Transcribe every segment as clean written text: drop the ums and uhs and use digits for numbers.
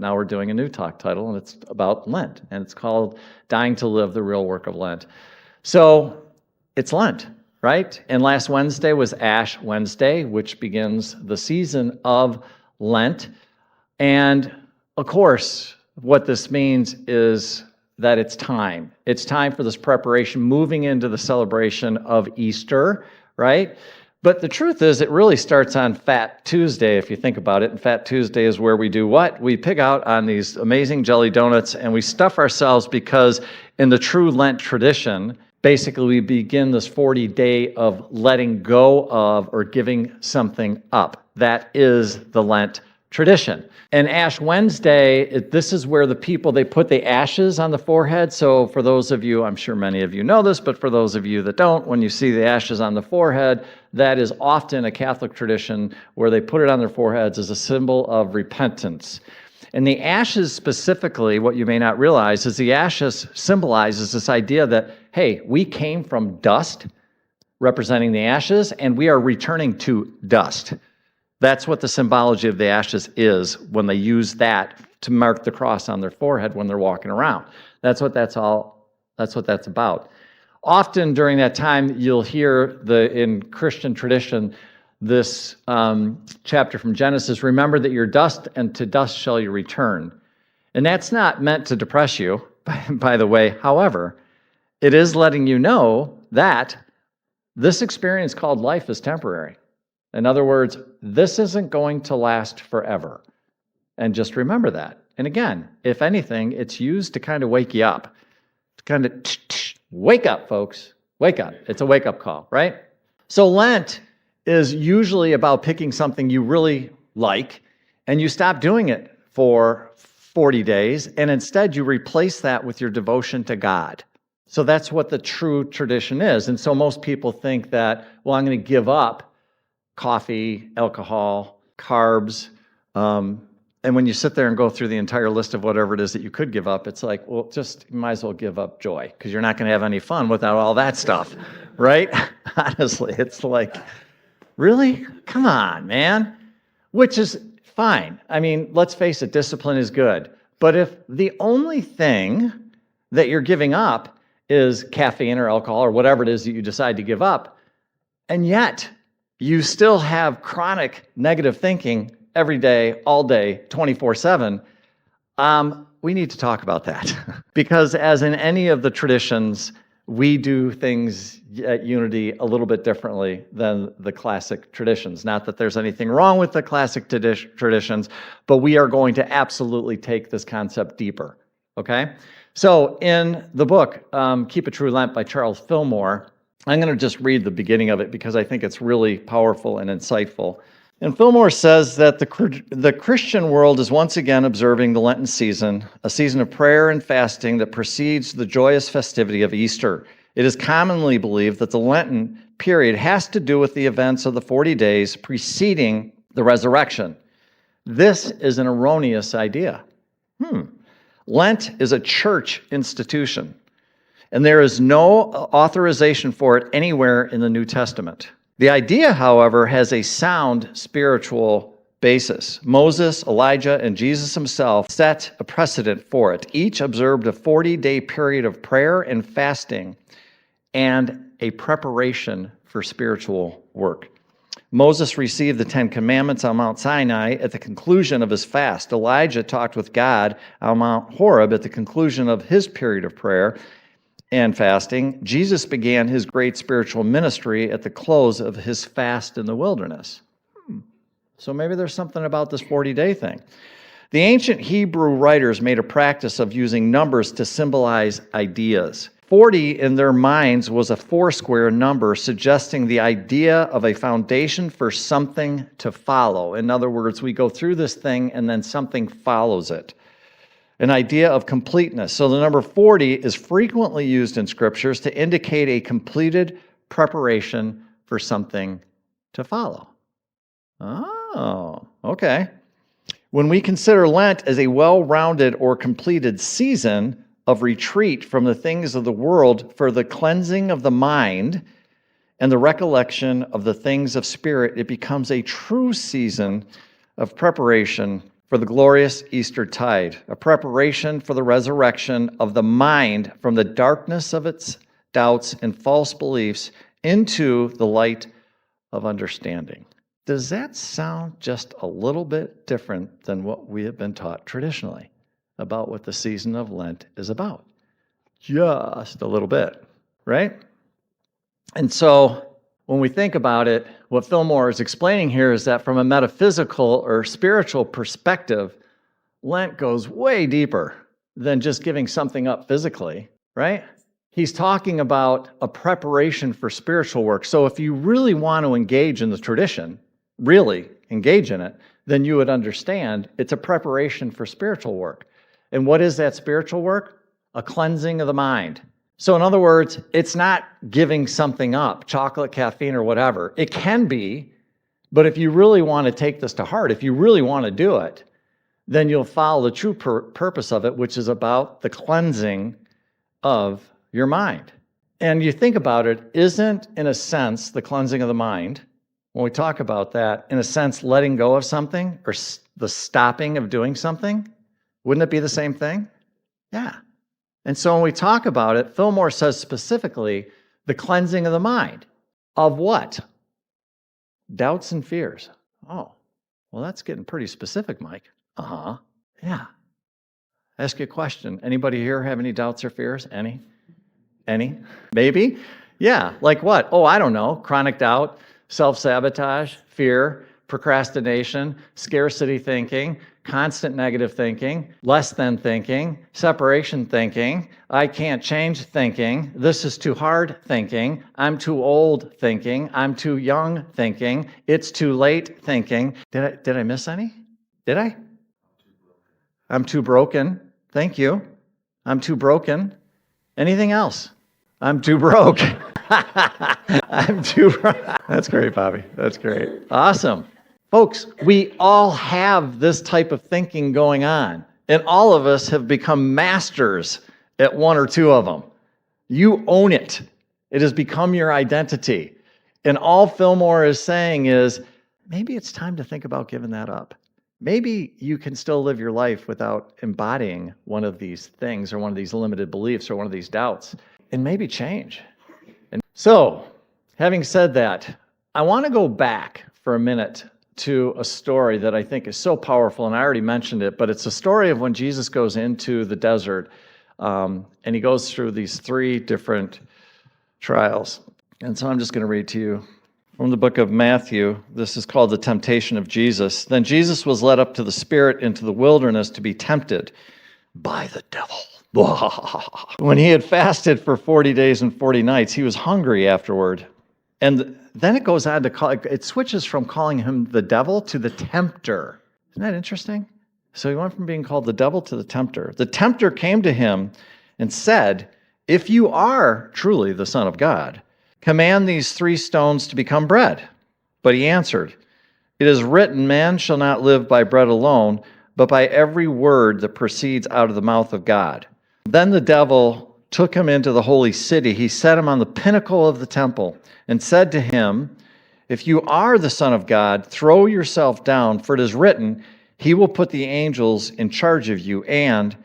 Now we're doing a new talk title, and it's about Lent, and it's called Dying to Live, the Real Work of Lent. So it's Lent, right? And last Wednesday was Ash Wednesday, which begins the season of Lent. And of course, what this means is that it's time. It's time for this preparation, moving into the celebration of Easter, right? But the truth is, it really starts on Fat Tuesday, if you think about it. And Fat Tuesday is where we do what? We pick out on these amazing jelly donuts and we stuff ourselves, because in the true Lent tradition, basically we begin this 40-day of letting go of or giving something up. That is the Lent tradition. And Ash Wednesday, this is where the people, they put the ashes on the forehead. So for those of you, I'm sure many of you know this, but for those of you that don't, when you see the ashes on the forehead, that is often a Catholic tradition where they put it on their foreheads as a symbol of repentance. And the ashes specifically, what you may not realize is the ashes symbolizes this idea that, hey, we came from dust, representing the ashes, and we are returning to dust. That's what the symbology of the ashes is when they use that to mark the cross on their forehead when they're walking around. That's what that's about. Often during that time, you'll hear in Christian tradition, this chapter from Genesis, remember that you're dust and to dust shall you return. And that's not meant to depress you, by the way. However, it is letting you know that this experience called life is temporary. In other words, this isn't going to last forever. And just remember that. And again, if anything, it's used to kind of wake you up. To kind of wake up, folks. Wake up. It's a wake-up call, right? So Lent is usually about picking something you really like, and you stop doing it for 40 days, and instead you replace that with your devotion to God. So that's what the true tradition is. And so most people think that, well, I'm going to give up coffee, alcohol, carbs, and when you sit there and go through the entire list of whatever it is that you could give up, it's like, well, you might as well give up joy, because you're not going to have any fun without all that stuff, right? Honestly, it's like, really? Come on, man. Which is fine. I mean, let's face it, discipline is good. But if the only thing that you're giving up is caffeine or alcohol or whatever it is that you decide to give up, and yet you still have chronic negative thinking every day, all day, 24/7, we need to talk about that. Because as in any of the traditions, we do things at Unity a little bit differently than the classic traditions. Not that there's anything wrong with the classic traditions, but we are going to absolutely take this concept deeper, okay? So in the book, Keep a True Lent by Charles Fillmore, I'm going to just read the beginning of it because I think it's really powerful and insightful. And Fillmore says that the Christian world is once again observing the Lenten season, a season of prayer and fasting that precedes the joyous festivity of Easter. It is commonly believed that the Lenten period has to do with the events of the 40 days preceding the resurrection. This is an erroneous idea. Lent is a church institution, and there is no authorization for it anywhere in the New Testament. The idea, however, has a sound spiritual basis. Moses, Elijah, and Jesus himself set a precedent for it. Each observed a 40-day period of prayer and fasting and a preparation for spiritual work. Moses received the Ten Commandments on Mount Sinai at the conclusion of his fast. Elijah talked with God on Mount Horeb at the conclusion of his period of prayer and fasting. Jesus began his great spiritual ministry at the close of his fast in the wilderness. So maybe there's something about this 40-day thing. The ancient Hebrew writers made a practice of using numbers to symbolize ideas. 40 in their minds was a foursquare number, suggesting the idea of a foundation for something to follow. In other words, we go through this thing and then something follows it. An idea of completeness. So the number 40 is frequently used in scriptures to indicate a completed preparation for something to follow. Oh, okay. When we consider Lent as a well-rounded or completed season of retreat from the things of the world for the cleansing of the mind and the recollection of the things of spirit, it becomes a true season of preparation for the glorious Easter tide, a preparation for the resurrection of the mind from the darkness of its doubts and false beliefs into the light of understanding. Does that sound just a little bit different than what we have been taught traditionally about what the season of Lent is about? Just a little bit, right? And so when we think about it, what Fillmore is explaining here is that from a metaphysical or spiritual perspective, Lent goes way deeper than just giving something up physically, right? He's talking about a preparation for spiritual work. So if you really want to engage in the tradition, really engage in it, then you would understand it's a preparation for spiritual work. And what is that spiritual work? A cleansing of the mind. So in other words, it's not giving something up, chocolate, caffeine, or whatever. It can be, but if you really want to take this to heart, if you really want to do it, then you'll follow the true purpose of it, which is about the cleansing of your mind. And you think about it, isn't, in a sense, the cleansing of the mind, when we talk about that, in a sense, letting go of something or the stopping of doing something? Wouldn't it be the same thing? Yeah. And so when we talk about it, Fillmore says specifically the cleansing of the mind. Of what? Doubts and fears. Oh, well, that's getting pretty specific, Mike. Uh-huh. Yeah. Ask you a question. Anybody here have any doubts or fears? Any? Maybe? Yeah. Like what? Oh, I don't know. Chronic doubt, self-sabotage, fear, procrastination, scarcity thinking, constant negative thinking, less than thinking, separation thinking, I can't change thinking, this is too hard thinking, I'm too old thinking, I'm too young thinking, it's too late thinking. Did I miss any? Did I? I'm too broken. Thank you. I'm too broken. Anything else? I'm too broke. I'm too broke. That's great, Bobby. That's great. Awesome. Folks, we all have this type of thinking going on, and all of us have become masters at one or two of them. You own it. It has become your identity. And all Fillmore is saying is, maybe it's time to think about giving that up. Maybe you can still live your life without embodying one of these things or one of these limited beliefs or one of these doubts, and maybe change. And so, having said that, I want to go back for a minute to a story that I think is so powerful, and I already mentioned it, but it's a story of when Jesus goes into the desert, and he goes through these three different trials. And so I'm just going to read to you from the book of Matthew. This is called the temptation of Jesus. Then Jesus was led up to the Spirit into the wilderness to be tempted by the devil. When he had fasted for 40 days and 40 nights, he was hungry afterward. And then it goes on to call, it switches from calling him the devil to the tempter. Isn't that interesting? So he went from being called the devil to the tempter. The tempter came to him and said, if you are truly the Son of God, command these 3 stones to become bread. But he answered, it is written, man shall not live by bread alone, but by every word that proceeds out of the mouth of God. Then the devil took him into the holy city. He set him on the pinnacle of the temple and said to him, if you are the Son of God, throw yourself down, for it is written, he will put the angels in charge of you, and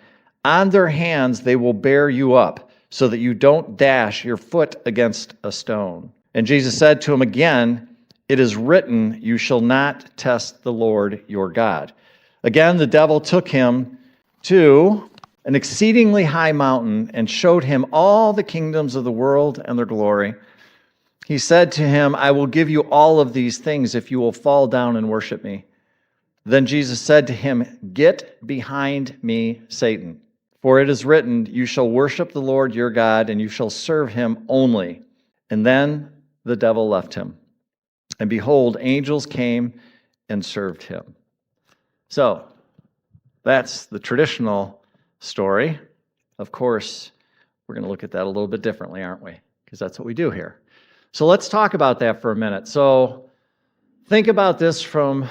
on their hands they will bear you up, so that you don't dash your foot against a stone. And Jesus said to him again, it is written, you shall not test the Lord your God. Again, the devil took him to an exceedingly high mountain and showed him all the kingdoms of the world and their glory. He said to him, I will give you all of these things if you will fall down and worship me. Then Jesus said to him, get behind me, Satan, for it is written, you shall worship the Lord your God, and you shall serve him only. And then the devil left him. And behold, angels came and served him. So, that's the traditional story. Of course, we're going to look at that a little bit differently, aren't we? Because that's what we do here. So let's talk about that for a minute. So think about this from,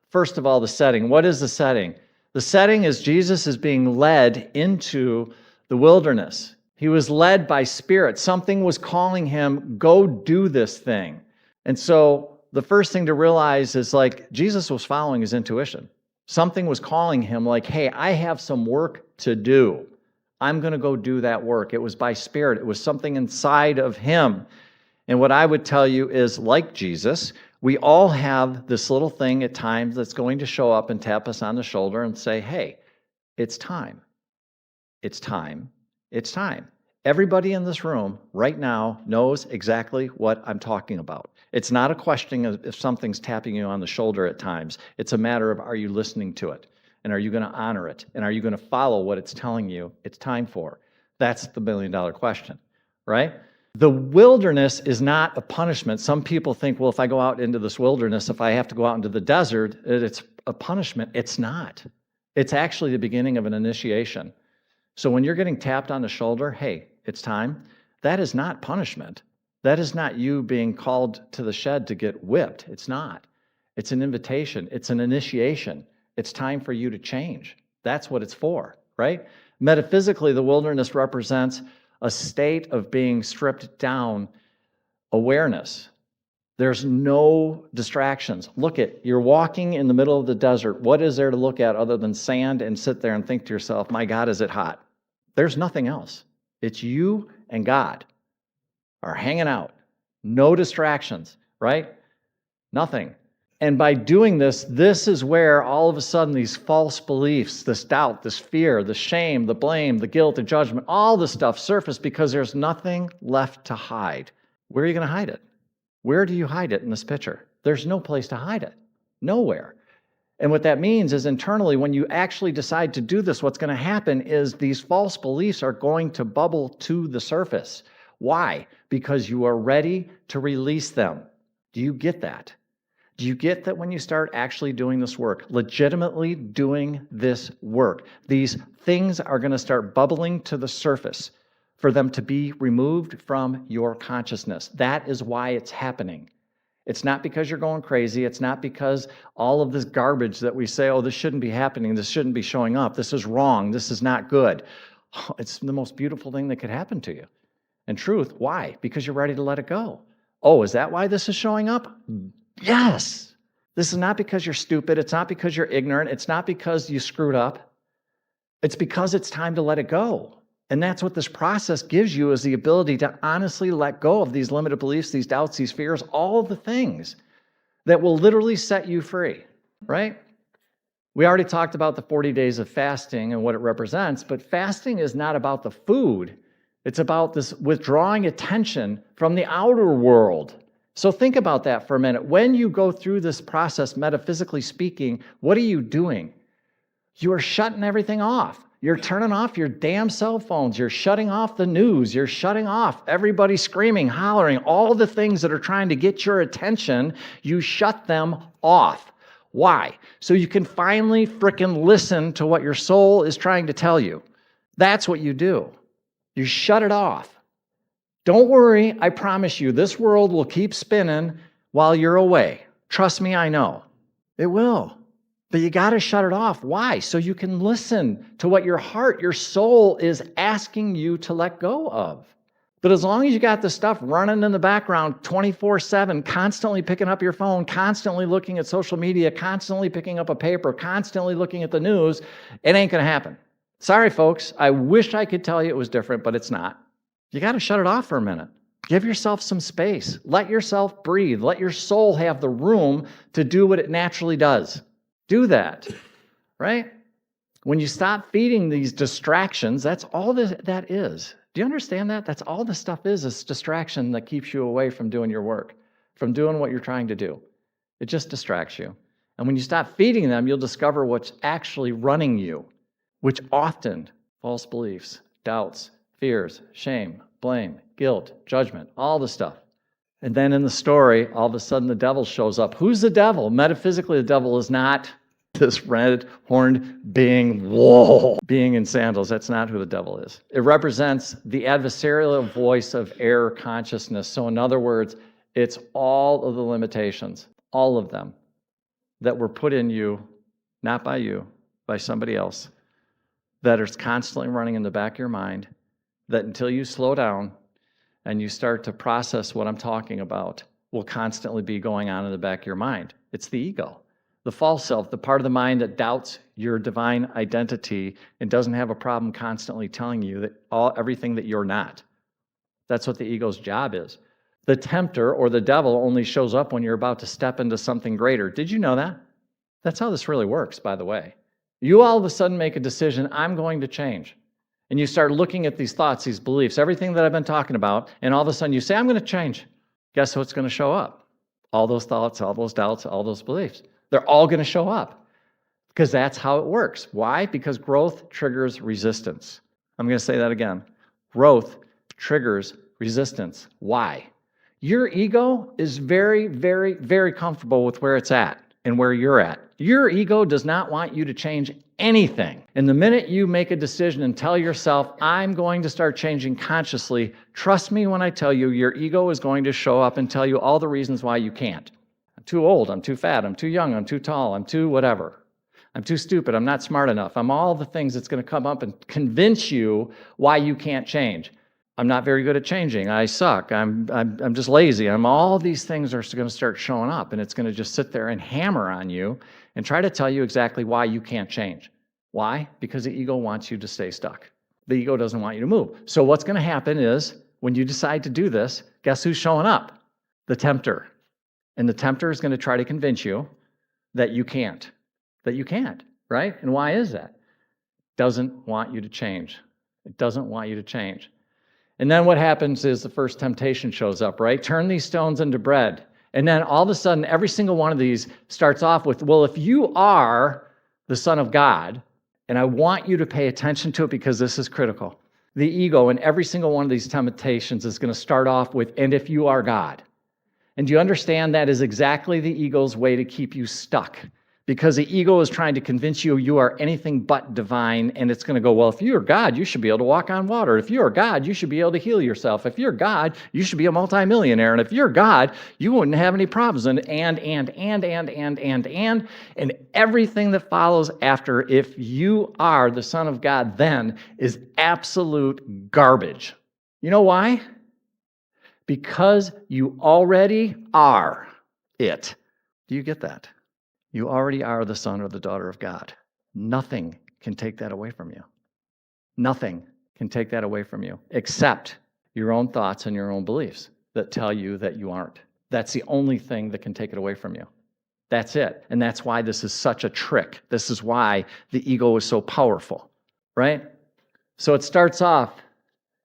first of all, the setting. What is the setting? The setting is Jesus is being led into the wilderness. He was led by Spirit. Something was calling him, go do this thing. And so the first thing to realize is like Jesus was following his intuition. Something was calling him like, hey, I have some work to do. I'm going to go do that work. It was by spirit. It was something inside of him. And what I would tell you is, like Jesus, we all have this little thing at times that's going to show up and tap us on the shoulder and say, hey, it's time. It's time. It's time. Everybody in this room right now knows exactly what I'm talking about. It's not a question of if something's tapping you on the shoulder at times. It's a matter of, are you listening to it? And are you going to honor it? And are you going to follow what it's telling you it's time for? That's the million-dollar question, right? The wilderness is not a punishment. Some people think, well, if I go out into this wilderness, if I have to go out into the desert, it's a punishment. It's not. It's actually the beginning of an initiation. So when you're getting tapped on the shoulder, hey, it's time, that is not punishment. That is not you being called to the shed to get whipped. It's not. It's an invitation. It's an initiation. It's time for you to change. That's what it's for, right? Metaphysically, the wilderness represents a state of being stripped down awareness. There's no distractions. Look at, you're walking in the middle of the desert. What is there to look at other than sand and sit there and think to yourself, my God, is it hot? There's nothing else. It's you and God are hanging out. No distractions, right? Nothing. And by doing this, this is where all of a sudden these false beliefs, this doubt, this fear, the shame, the blame, the guilt, the judgment, all the stuff surface because there's nothing left to hide. Where are you going to hide it? Where do you hide it in this picture? There's no place to hide it. Nowhere. And what that means is internally, when you actually decide to do this, what's going to happen is these false beliefs are going to bubble to the surface. Why? Because you are ready to release them. Do you get that? Do you get that when you start actually doing this work, legitimately doing this work, these things are going to start bubbling to the surface for them to be removed from your consciousness? That is why it's happening. It's not because you're going crazy. It's not because all of this garbage that we say, oh, this shouldn't be happening. This shouldn't be showing up. This is wrong. This is not good. It's the most beautiful thing that could happen to you. And truth, why? Because you're ready to let it go. Oh, is that why this is showing up? Yes. This is not because you're stupid. It's not because you're ignorant. It's not because you screwed up. It's because it's time to let it go. And that's what this process gives you, is the ability to honestly let go of these limited beliefs, these doubts, these fears, all of the things that will literally set you free, right? We already talked about the 40 days of fasting and what it represents, but fasting is not about the food. It's about this withdrawing attention from the outer world. So think about that for a minute. When you go through this process, metaphysically speaking, what are you doing? You are shutting everything off. You're turning off your damn cell phones. You're shutting off the news. You're shutting off everybody screaming, hollering, all the things that are trying to get your attention. You shut them off. Why? So you can finally frickin' listen to what your soul is trying to tell you. That's what you do. You shut it off. Don't worry, I promise you, this world will keep spinning while you're away. Trust me, I know. It will. But you got to shut it off. Why? So you can listen to what your heart, your soul is asking you to let go of. But as long as you got the stuff running in the background 24/7, constantly picking up your phone, constantly looking at social media, constantly picking up a paper, constantly looking at the news, it ain't going to happen. Sorry, folks. I wish I could tell you it was different, but it's not. You got to shut it off for a minute. Give yourself some space. Let yourself breathe. Let your soul have the room to do what it naturally does. Do that, right? When you stop feeding these distractions, that's all that is. Do you understand that? That's all this stuff is distraction that keeps you away from doing your work, from doing what you're trying to do. It just distracts you. And when you stop feeding them, you'll discover what's actually running you, which often false beliefs, doubts, fears, shame, blame, guilt, judgment, all the stuff. And then in the story, all of a sudden the devil shows up. Who's the devil? Metaphysically, the devil is not this red-horned being, being in sandals. That's not who the devil is. It represents the adversarial voice of error consciousness. So in other words, it's all of the limitations, all of them, that were put in you, not by you, by somebody else, that is constantly running in the back of your mind, that until you slow down and you start to process what I'm talking about, will constantly be going on in the back of your mind. It's the ego. The false self, the part of the mind that doubts your divine identity and doesn't have a problem constantly telling you that everything that you're not. That's what the ego's job is. The tempter or the devil only shows up when you're about to step into something greater. Did you know that? That's how this really works, by the way. You all of a sudden make a decision, I'm going to change. And you start looking at these thoughts, these beliefs, everything that I've been talking about, and all of a sudden you say, I'm going to change. Guess what's going to show up? All those thoughts, all those doubts, all those beliefs. They're all going to show up because that's how it works. Why? Because growth triggers resistance. I'm going to say that again. Growth triggers resistance. Why? Your ego is very, very, very comfortable with where it's at and where you're at. Your ego does not want you to change anything. And the minute you make a decision and tell yourself, I'm going to start changing consciously, trust me when I tell you, your ego is going to show up and tell you all the reasons why you can't. I'm too old, I'm too fat, I'm too young, I'm too tall, I'm too whatever. I'm too stupid, I'm not smart enough. I'm all the things that's going to come up and convince you why you can't change. I'm not very good at changing. I suck. I'm just lazy. All these things are going to start showing up, and it's going to just sit there and hammer on you and try to tell you exactly why you can't change. Why? Because the ego wants you to stay stuck. The ego doesn't want you to move. So what's going to happen is when you decide to do this, guess who's showing up? The tempter. And the tempter is going to try to convince you that you can't. That you can't, right? And why is that? Doesn't want you to change. It doesn't want you to change. And then what happens is the first temptation shows up, right? Turn these stones into bread. And then all of a sudden, every single one of these starts off with, well, if you are the Son of God, and I want you to pay attention to it because this is critical. The ego in every single one of these temptations is going to start off with, and if you are God. And do you understand that is exactly the ego's way to keep you stuck? Because the ego is trying to convince you you are anything but divine, and it's going to go, well, if you're God, you should be able to walk on water. If you're God, you should be able to heal yourself. If you're God, you should be a multimillionaire. And if you're God, you wouldn't have any problems. And everything that follows after, if you are the Son of God, then is absolute garbage. You know why? Because you already are it. Do you get that? You already are the son or the daughter of God. Nothing can take that away from you. Nothing can take that away from you except your own thoughts and your own beliefs that tell you that you aren't. That's the only thing that can take it away from you. That's it. And that's why this is such a trick. This is why the ego is so powerful, right? So it starts off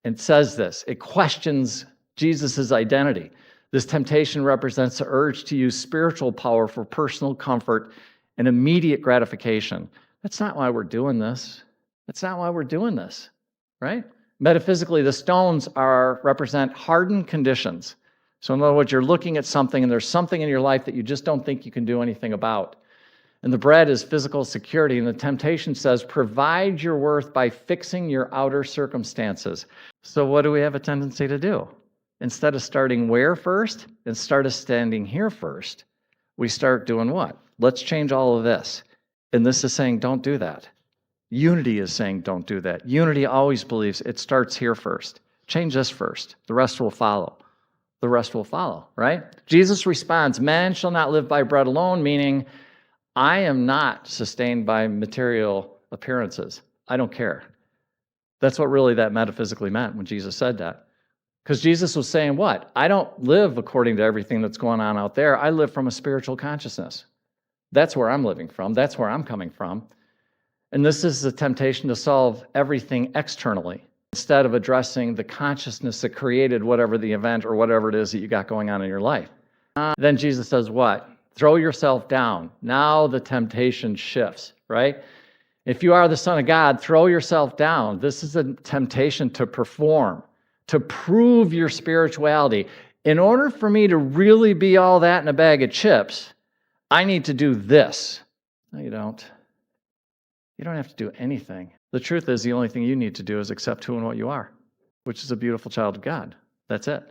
and says this. It questions Jesus' identity. This temptation represents the urge to use spiritual power for personal comfort and immediate gratification. That's not why we're doing this. That's not why we're doing this, right? Metaphysically, the stones represent hardened conditions. So in other words, you're looking at something and there's something in your life that you just don't think you can do anything about. And the bread is physical security. And the temptation says, provide your worth by fixing your outer circumstances. So what do we have a tendency to do? Instead of starting where first, instead of standing here first, we start doing what? Let's change all of this. And this is saying, don't do that. Unity is saying, don't do that. Unity always believes it starts here first. Change this first. The rest will follow. The rest will follow, right? Jesus responds, man shall not live by bread alone, meaning I am not sustained by material appearances. I don't care. That's what really that metaphysically meant when Jesus said that. Because Jesus was saying what? I don't live according to everything that's going on out there. I live from a spiritual consciousness. That's where I'm living from. That's where I'm coming from. And this is the temptation to solve everything externally instead of addressing the consciousness that created whatever the event or whatever it is that you got going on in your life. Then Jesus says what? Throw yourself down. Now the temptation shifts, right? If you are the Son of God, throw yourself down. This is a temptation to perform, to prove your spirituality. In order for me to really be all that in a bag of chips, I need to do this. No, you don't. You don't have to do anything. The truth is, the only thing you need to do is accept who and what you are, which is a beautiful child of God. That's it.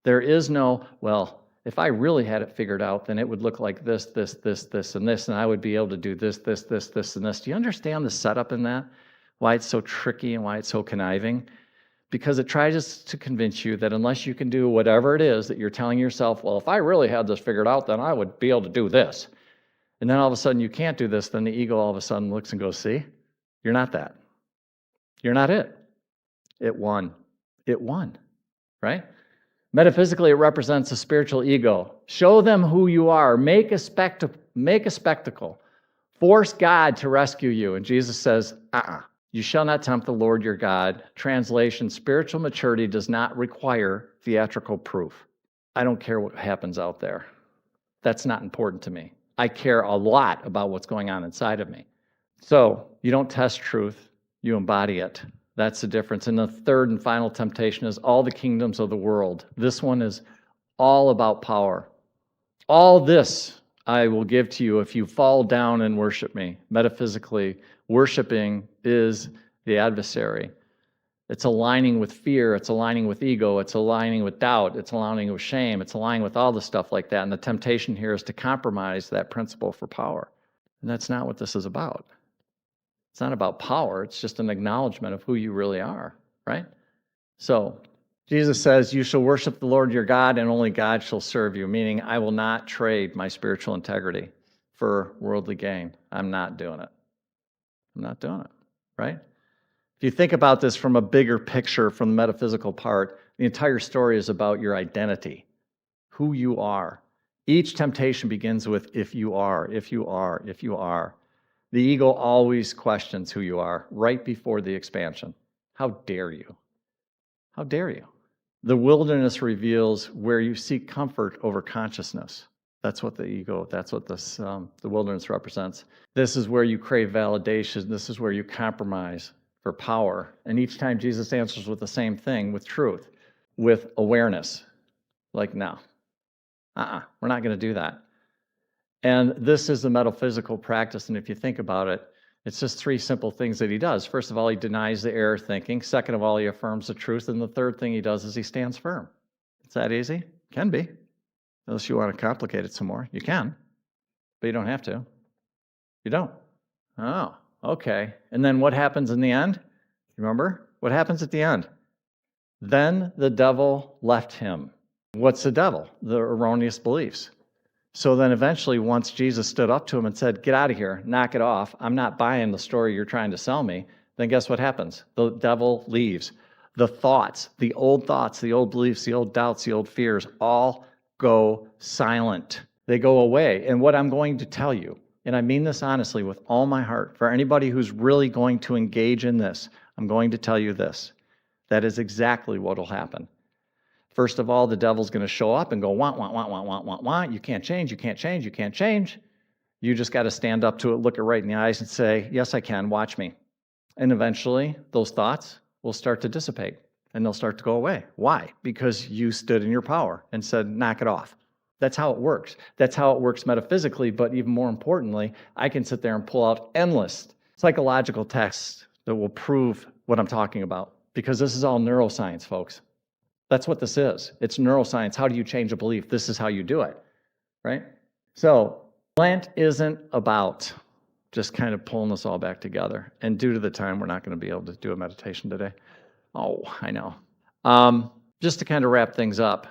There is no, well, if I really had it figured out, then it would look like this, this, this, this, and this, and I would be able to do this, this, this, this, and this. Do you understand the setup in that? Why it's so tricky and why it's so conniving? Because it tries to convince you that unless you can do whatever it is that you're telling yourself, well, if I really had this figured out, then I would be able to do this. and then all of a sudden you can't do this, then the ego all of a sudden looks and goes, see, you're not that. You're not it. It won. It won, right? Metaphysically, it represents a spiritual ego. Show them who you are. Make a spectacle. Force God to rescue you. And Jesus says, you shall not tempt the Lord your God. Translation, spiritual maturity does not require theatrical proof. I don't care what happens out there. That's not important to me. I care a lot about what's going on inside of me. So you don't test truth, you embody it. That's the difference. And the third and final temptation is all the kingdoms of the world. This one is all about power. All this I will give to you if you fall down and worship me. Metaphysically, worshiping is the adversary. It's aligning with fear. It's aligning with ego. It's aligning with doubt. It's aligning with shame. It's aligning with all the stuff like that. And the temptation here is to compromise that principle for power. And that's not what this is about. It's not about power. It's just an acknowledgement of who you really are, right? So Jesus says, you shall worship the Lord your God, and only God shall serve you, meaning I will not trade my spiritual integrity for worldly gain. I'm not doing it. I'm not doing it, right? If you think about this from a bigger picture, from the metaphysical part, the entire story is about your identity, who you are. Each temptation begins with if you are, if you are, if you are. The ego always questions who you are right before the expansion. How dare you? How dare you? The wilderness reveals where you seek comfort over consciousness. That's what the ego, that's what this, the wilderness represents. This is where you crave validation. This is where you compromise for power. And each time Jesus answers with the same thing, with truth, with awareness. Like, no, we're not going to do that. And this is the metaphysical practice. And if you think about it, it's just three simple things that he does. First of all, he denies the error thinking. Second of all, he affirms the truth. And the third thing he does is he stands firm. It's that easy? Can be. Unless you want to complicate it some more. You can, but you don't have to. You don't. Oh, okay. And then what happens in the end? Remember? What happens at the end? Then the devil left him. What's the devil? The erroneous beliefs. So then eventually, once Jesus stood up to him and said, get out of here, knock it off, I'm not buying the story you're trying to sell me, then guess what happens? The devil leaves. The thoughts, the old beliefs, the old doubts, the old fears, all go silent. They go away. And what I'm going to tell you, and I mean this honestly with all my heart, for anybody who's really going to engage in this, I'm going to tell you this. That is exactly what will happen. First of all, the devil's going to show up and go, want. You can't change, you can't change, you can't change. You just got to stand up to it, look it right in the eyes and say, yes, I can, watch me. And eventually, those thoughts will start to dissipate and they'll start to go away. Why? Because you stood in your power and said, knock it off. That's how it works. That's how it works metaphysically, but even more importantly, I can sit there and pull out endless psychological texts that will prove what I'm talking about, because this is all neuroscience, folks. That's what this is. It's neuroscience. How do you change a belief? This is how you do it, right? So Lent isn't about just kind of pulling us all back together. And due to the time, we're not going to be able to do a meditation today. Oh, I know. Just to kind of wrap things up,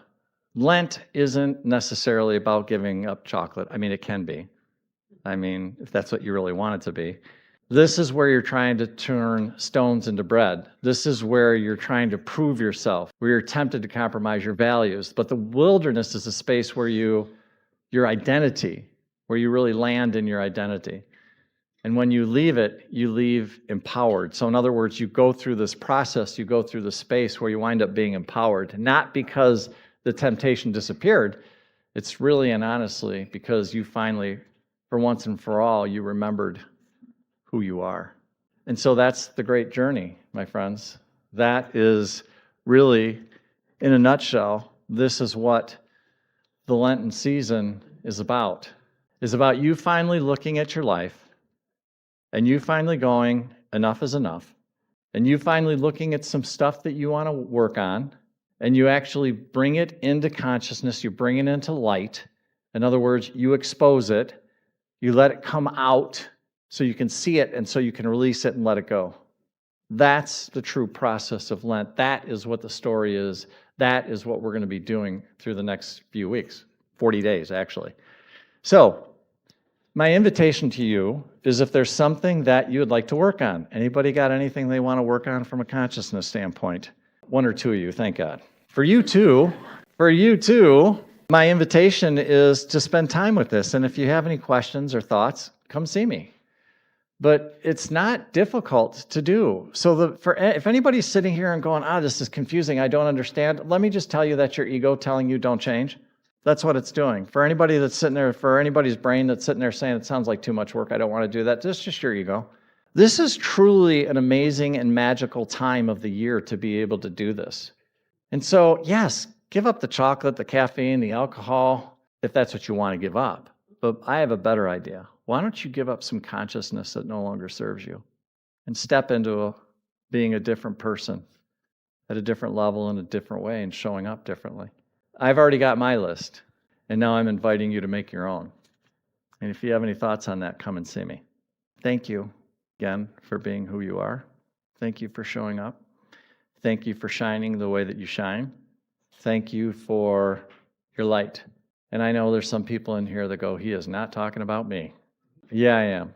Lent isn't necessarily about giving up chocolate. I mean, it can be. I mean, if that's what you really want it to be. This is where you're trying to turn stones into bread. This is where you're trying to prove yourself, where you're tempted to compromise your values. But the wilderness is a space where your identity, where you really land in your identity. And when you leave it, you leave empowered. So in other words, you go through this process, you go through the space where you wind up being empowered, not because the temptation disappeared. It's really and honestly because you finally, for once and for all, you remembered who you are. And so that's the great journey, my friends. That is really, in a nutshell, this is what the Lenten season is about. Is about you finally looking at your life and you finally going, enough is enough. And you finally looking at some stuff that you want to work on, and you actually bring it into consciousness, you bring it into light. In other words, you expose it, you let it come out, so you can see it and so you can release it and let it go. That's the true process of Lent. That is what the story is. That is what we're going to be doing through the next few weeks, 40 days actually. So My invitation to you is if there's something that you would like to work on. Anybody got anything they want to work on from a consciousness standpoint? One or two of you, thank God. For you too, my invitation is to spend time with this. And if you have any questions or thoughts, come see me. But it's not difficult to do. So if anybody's sitting here and going, this is confusing, I don't understand, let me just tell you that's your ego telling you don't change. That's what it's doing. For anybody that's sitting there, for anybody's brain that's sitting there saying it sounds like too much work, I don't want to do that, that's just your ego. This is truly an amazing and magical time of the year to be able to do this. And so, yes, give up the chocolate, the caffeine, the alcohol, if that's what you want to give up. But I have a better idea. Why don't you give up some consciousness that no longer serves you and step into being a different person at a different level in a different way and showing up differently? I've already got my list, and now I'm inviting you to make your own. And if you have any thoughts on that, come and see me. Thank you again for being who you are. Thank you for showing up. Thank you for shining the way that you shine. Thank you for your light. And I know there's some people in here that go, he is not talking about me. Yeah, I am.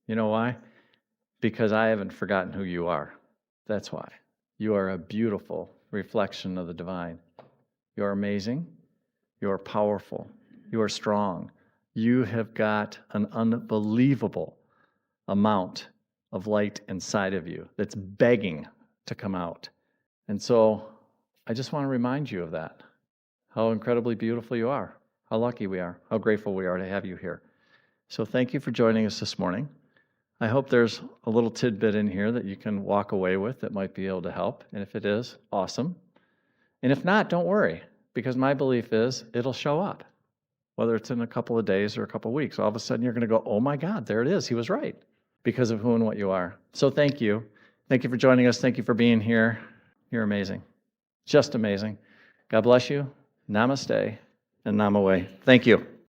You know why? Because I haven't forgotten who you are. That's why. You are a beautiful reflection of the divine. You are amazing. You are powerful. You are strong. You have got an unbelievable amount of light inside of you that's begging to come out. And so I just want to remind you of that. How incredibly beautiful you are. How lucky we are. How grateful we are to have you here. So thank you for joining us this morning. I hope there's a little tidbit in here that you can walk away with that might be able to help. And if it is, awesome. And if not, don't worry, because my belief is it'll show up, whether it's in a couple of days or a couple of weeks. All of a sudden you're going to go, oh my God, there it is. He was right, because of who and what you are. So thank you. Thank you for joining us. Thank you for being here. You're amazing. Just amazing. God bless you. Namaste and Namaste. Thank you.